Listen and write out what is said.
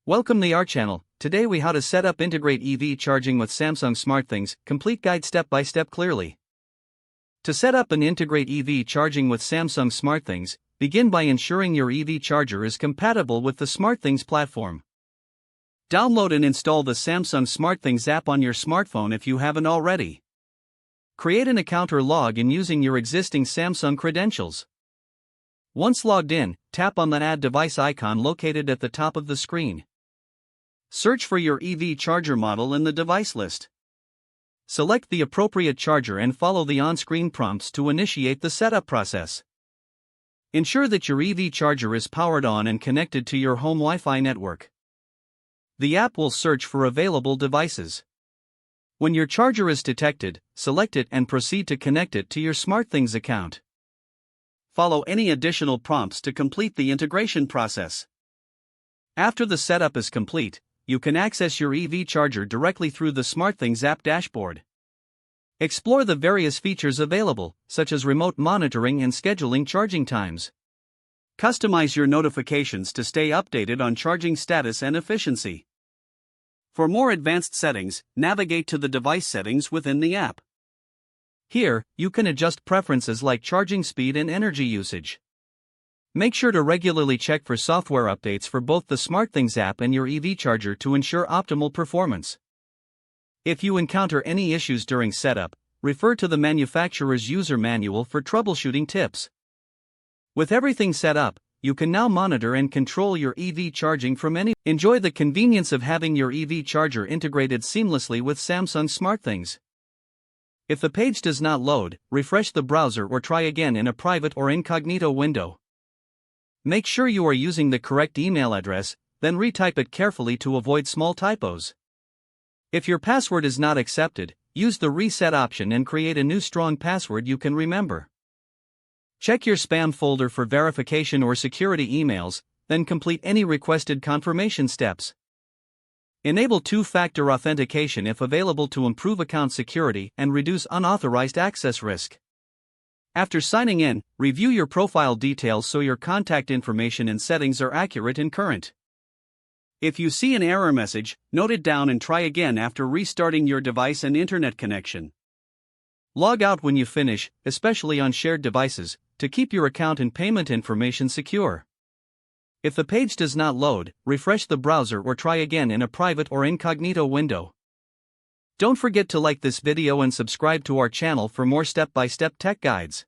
Welcome to our channel. Today we how to set up integrate EV charging with Samsung SmartThings, complete guide step by step clearly. To set up and integrate EV charging with Samsung SmartThings, begin by ensuring your EV charger is compatible with the SmartThings platform. Download and install the Samsung SmartThings app on your smartphone if you haven't already. Create an account or log in using your existing Samsung credentials. Once logged in, tap on the Add Device icon located at the top of the screen. Search for your EV charger model in the device list. Select the appropriate charger and follow the on-screen prompts to initiate the setup process. Ensure that your EV charger is powered on and connected to your home Wi-Fi network. The app will search for available devices. When your charger is detected, select it and proceed to connect it to your SmartThings account. Follow any additional prompts to complete the integration process. After the setup is complete, you can access your EV charger directly through the SmartThings app dashboard. Explore the various features available, such as remote monitoring and scheduling charging times. Customize your notifications to stay updated on charging status and efficiency. For more advanced settings, navigate to the device settings within the app. Here, you can adjust preferences like charging speed and energy usage. Make sure to regularly check for software updates for both the SmartThings app and your EV charger to ensure optimal performance. If you encounter any issues during setup, refer to the manufacturer's user manual for troubleshooting tips. With everything set up, you can now monitor and control your EV charging from anywhere. Enjoy the convenience of having your EV charger integrated seamlessly with Samsung SmartThings. If the page does not load, refresh the browser or try again in a private or incognito window. Make sure you are using the correct email address, then retype it carefully to avoid small typos. If your password is not accepted, use the reset option and create a new strong password you can remember. Check your spam folder for verification or security emails, then complete any requested confirmation steps. Enable two-factor authentication if available to improve account security and reduce unauthorized access risk. After signing in, review your profile details so your contact information and settings are accurate and current. If you see an error message, note it down and try again after restarting your device and internet connection. Log out when you finish, especially on shared devices, to keep your account and payment information secure. If the page does not load, refresh the browser or try again in a private or incognito window. Don't forget to like this video and subscribe to our channel for more step-by-step tech guides.